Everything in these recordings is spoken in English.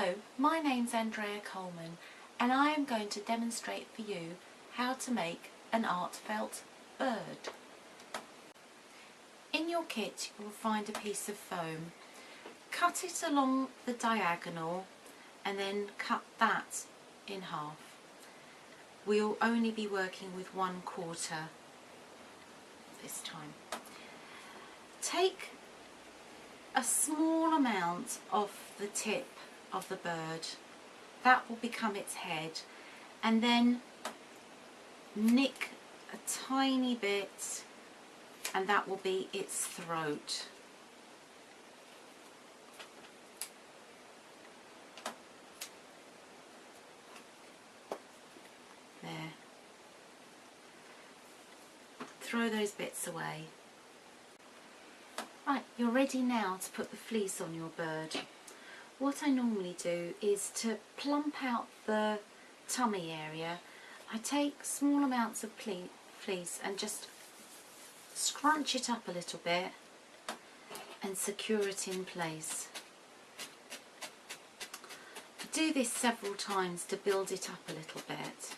Hello, my name's Andrea Coleman and I am going to demonstrate for you how to make an Artfelt bird. In your kit you will find a piece of foam. Cut it along the diagonal and then cut that in half. We'll only be working with 1/4 this time. Take a small amount of the tip of the bird, that will become its head, and then nick a tiny bit and that will be its throat. There. Throw those bits away. Right, you're ready now to put the fleece on your bird. What I normally do is to plump out the tummy area. I take small amounts of fleece and just scrunch it up a little bit and secure it in place. Do this several times to build it up a little bit.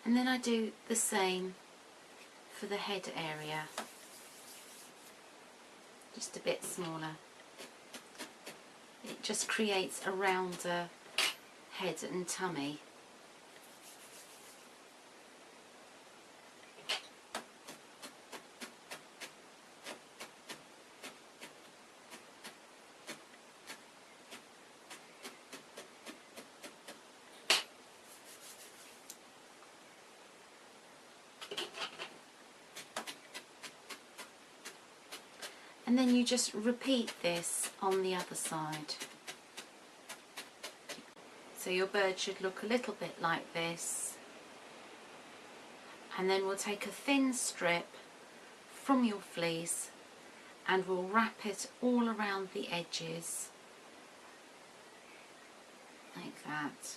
And then I do the same for the head area, just a bit smaller. It just creates a rounder head and tummy. And then you just repeat this on the other side. So your bird should look a little bit like this. And then we'll take a thin strip from your fleece and we'll wrap it all around the edges, like that.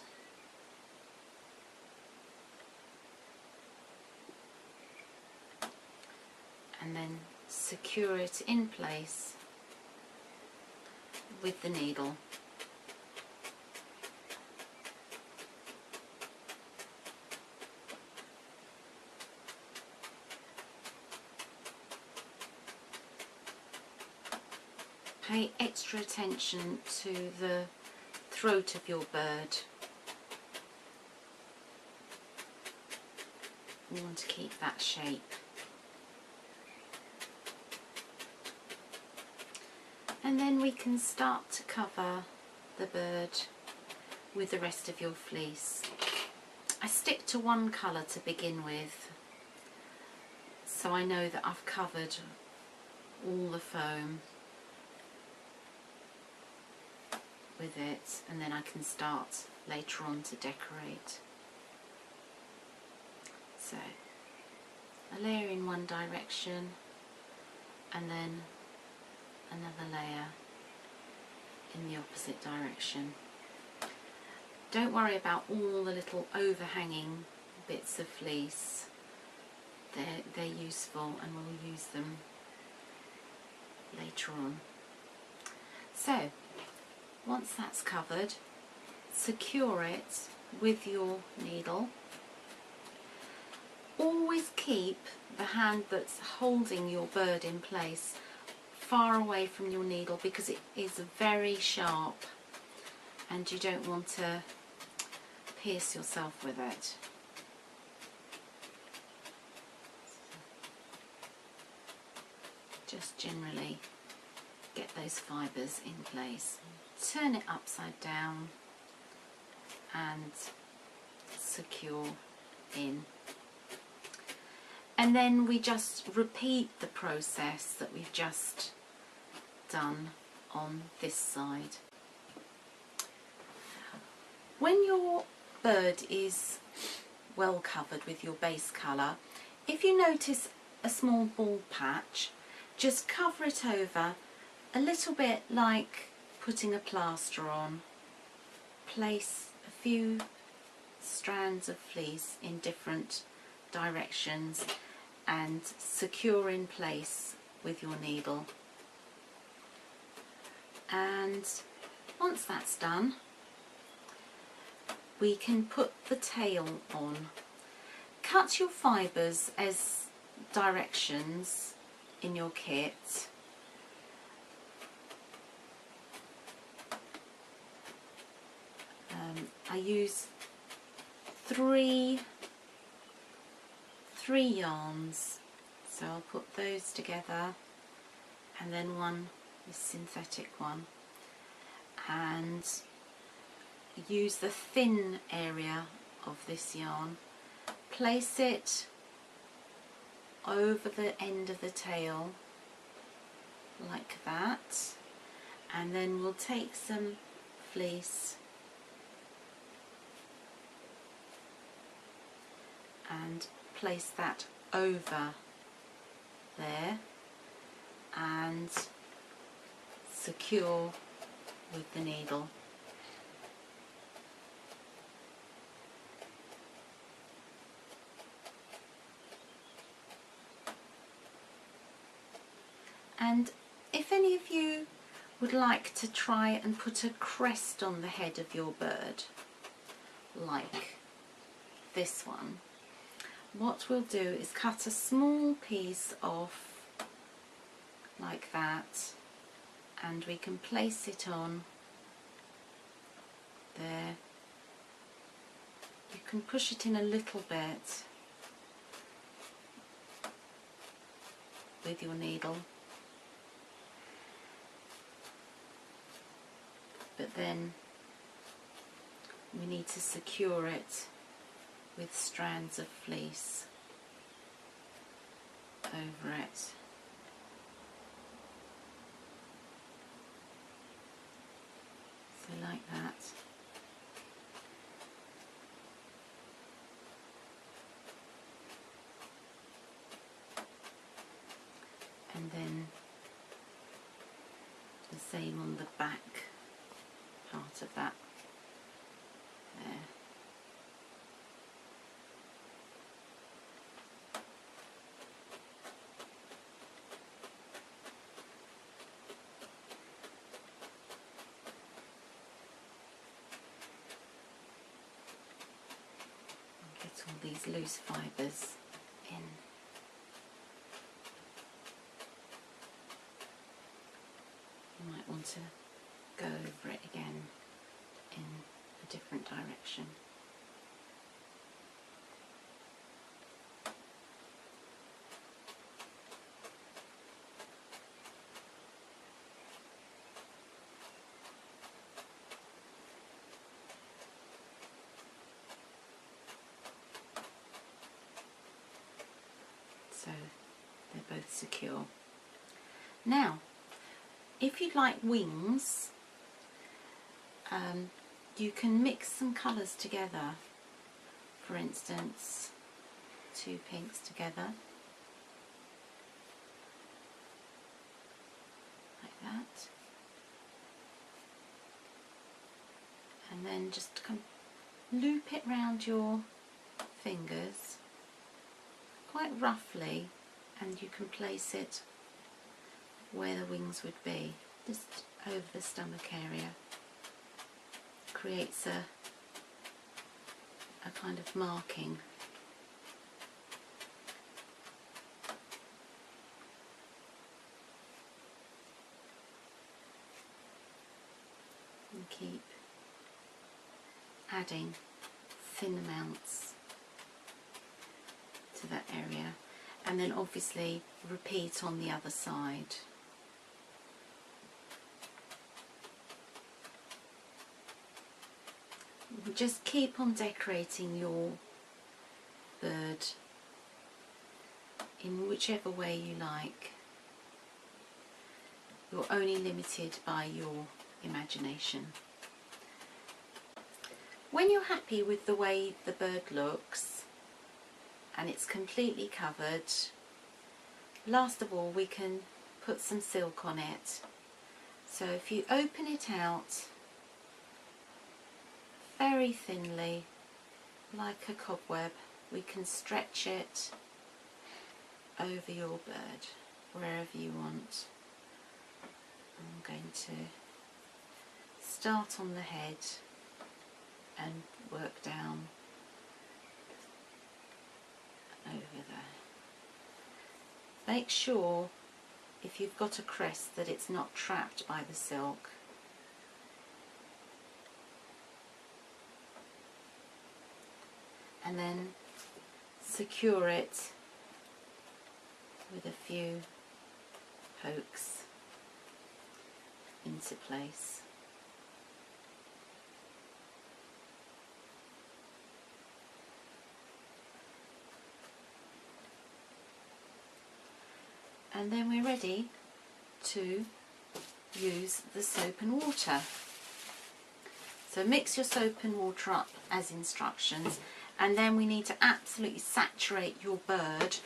And then secure it in place with the needle. Pay extra attention to the throat of your bird. You want to keep that shape. And then we can start to cover the bird with the rest of your fleece. I stick to one colour to begin with, so I know that I've covered all the foam with it, and then I can start later on to decorate. So a layer in one direction and then another layer in the opposite direction. Don't worry about all the little overhanging bits of fleece. They're useful and we'll use them later on. So once that's covered, secure it with your needle. Always keep the hand that's holding your bird in place far away from your needle because it is very sharp and you don't want to pierce yourself with it. Just generally get those fibres in place. Turn it upside down and secure in. And then we just repeat the process that we've just done on this side. When your bird is well covered with your base colour, if you notice a small bald patch, just cover it over a little bit like putting a plaster on, place a few strands of fleece in different directions and secure in place with your needle. And once that's done, we can put the tail on. Cut your fibres as directions in your kit. I use three yarns, so I'll put those together, and then one is synthetic one, and use the thin area of this yarn, place it over the end of the tail like that, and then we'll take some fleece and place that over there and secure with the needle. And if any of you would like to try and put a crest on the head of your bird, like this one, what we'll do is cut a small piece off like that, and we can place it on there. You can push it in a little bit with your needle, but then we need to secure it with strands of fleece over it. So like that. And then the same on the back part of that there. Get all these loose fibres in. You might want to go over it again in a different direction. So they're both secure. Now, if you'd like wings, you can mix some colours together. For instance, two pinks together, like that, and then just loop it round your fingers quite roughly, and you can place it where the wings would be, just over the stomach area. Creates a kind of marking. And keep adding thin amounts to that area, and then obviously repeat on the other side. Just keep on decorating your bird in whichever way you like. You're only limited by your imagination. When you're happy with the way the bird looks and it's completely covered, last of all we can put some silk on it. So if you open it out very thinly, like a cobweb, we can stretch it over your bird wherever you want. I'm going to start on the head and work down over there. Make sure if you've got a crest that it's not trapped by the silk. And then secure it with a few pokes into place. And then we're ready to use the soap and water. So mix your soap and water up as instructions, and then we need to absolutely saturate your bird.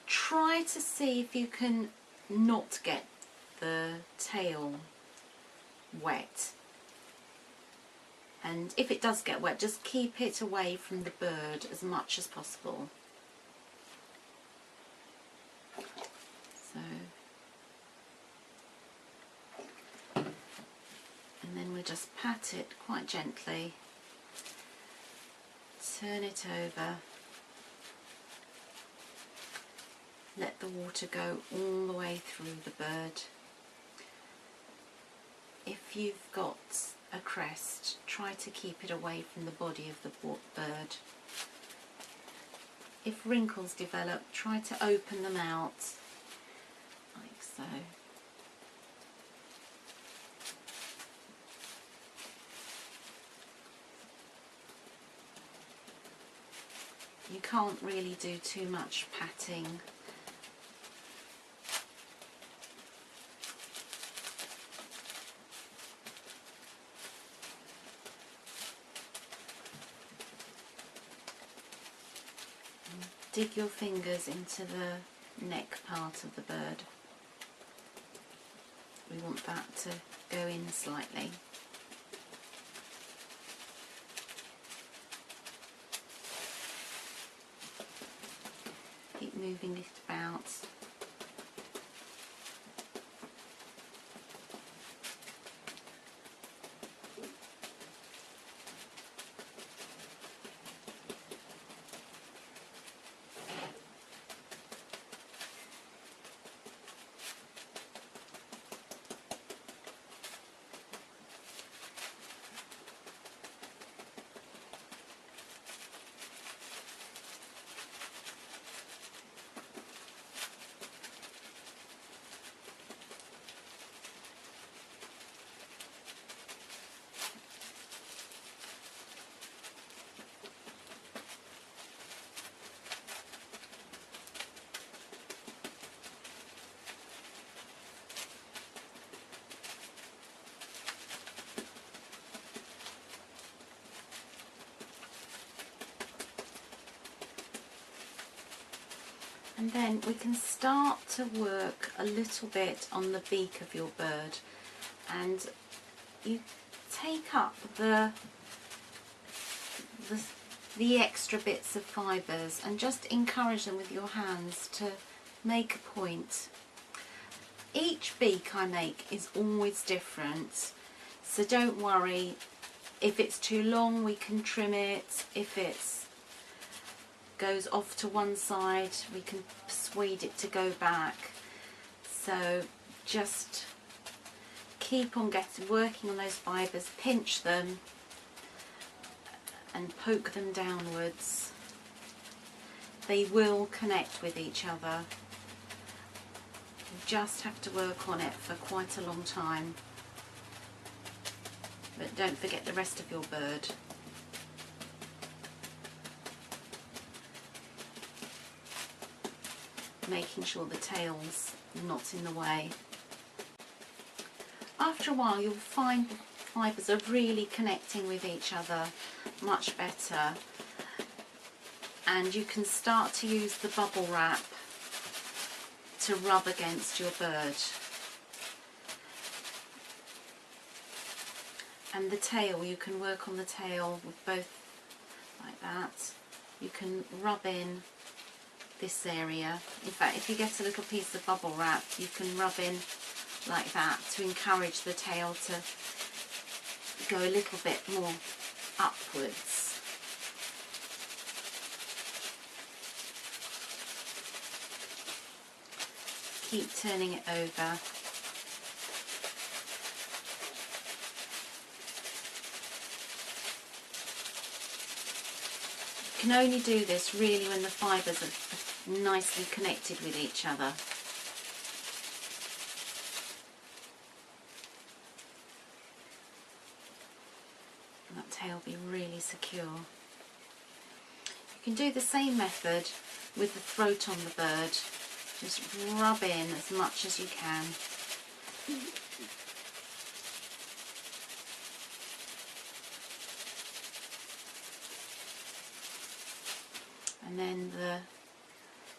Try to see if you can not get the tail wet, and if it does get wet, just keep it away from the bird as much as possible. So, and then we just pat it quite gently, turn it over, let the water go all the way through the bird. If you've got a crest, try to keep it away from the body of the bird. If wrinkles develop, try to open them out, like so. You can't really do too much patting. Dig your fingers into the neck part of the bird. We want that to go in slightly. Keep moving it about. And then we can start to work a little bit on the beak of your bird, and you take up the extra bits of fibres and just encourage them with your hands to make a point. Each beak I make is always different, so don't worry. If it's too long, we can trim it. If it's goes off to one side, we can persuade it to go back. So just keep on working on those fibres, pinch them and poke them downwards. They will connect with each other. You just have to work on it for quite a long time. But don't forget the rest of your bird. Making sure the tail's not in the way. After a while you'll find the fibres are really connecting with each other much better, and you can start to use the bubble wrap to rub against your bird. And the tail, you can work on the tail with both like that. You can rub in this area. In fact, if you get a little piece of bubble wrap, you can rub in like that to encourage the tail to go a little bit more upwards. Keep turning it over. You can only do this really when the fibres are nicely connected with each other. And that tail will be really secure. You can do the same method with the throat on the bird. Just rub in as much as you can. And then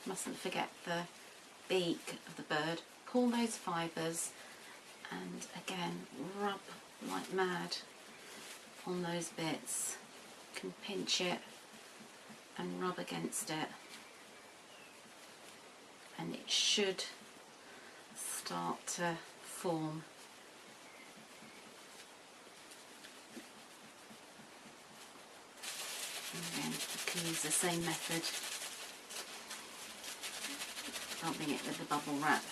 mustn't forget the beak of the bird. Pull those fibres and again rub like mad on those bits. You can pinch it and rub against it, and it should start to form. And then you can use the same method, rubbing it with the bubble wrap.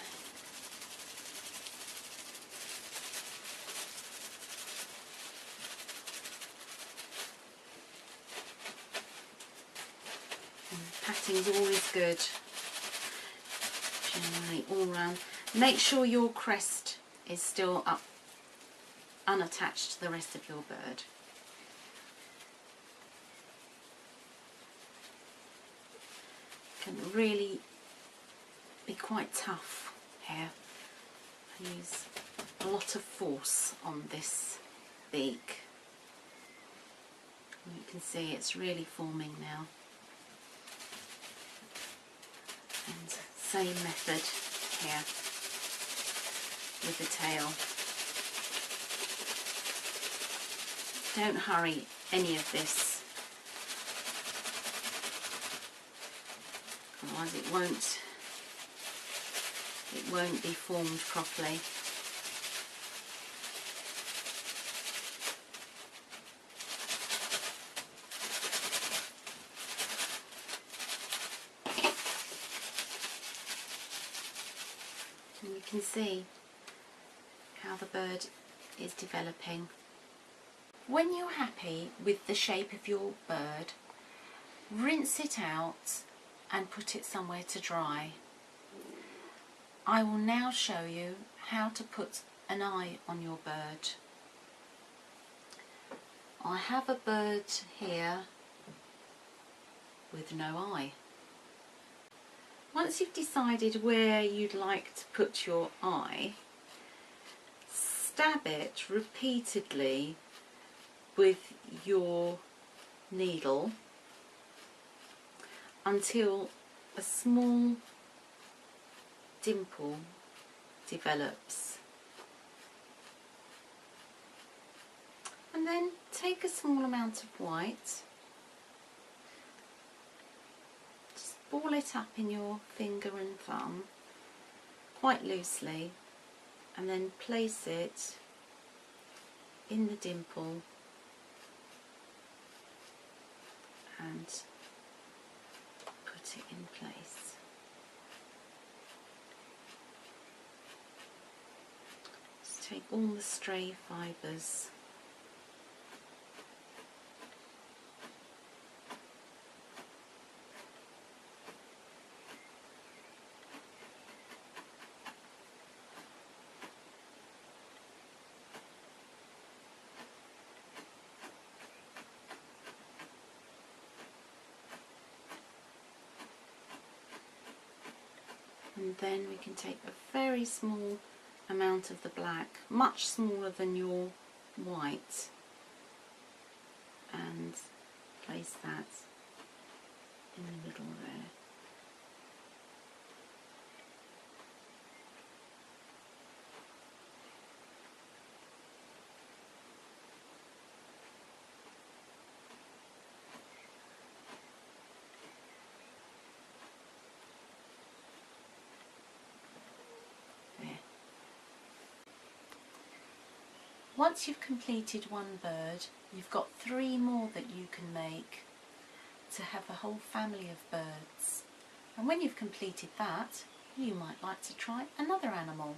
And patting's always good, generally all round. Make sure your crest is still up, unattached to the rest of your bird. Can really be quite tough here. I use a lot of force on this beak. And you can see it's really forming now. And same method here with the tail. Don't hurry any of this. Otherwise it won't be formed properly. And you can see how the bird is developing. When you're happy with the shape of your bird, rinse it out and put it somewhere to dry. I will now show you how to put an eye on your bird. I have a bird here with no eye. Once you've decided where you'd like to put your eye, stab it repeatedly with your needle until a small dimple develops. And then take a small amount of white, just ball it up in your finger and thumb quite loosely, and then place it in the dimple and put it in place. Just take all the stray fibres . And then we can take a very small amount of the black, much smaller than your white, and place that in the middle there. Once you've completed one bird, you've got 3 more that you can make to have a whole family of birds. And when you've completed that, you might like to try another animal.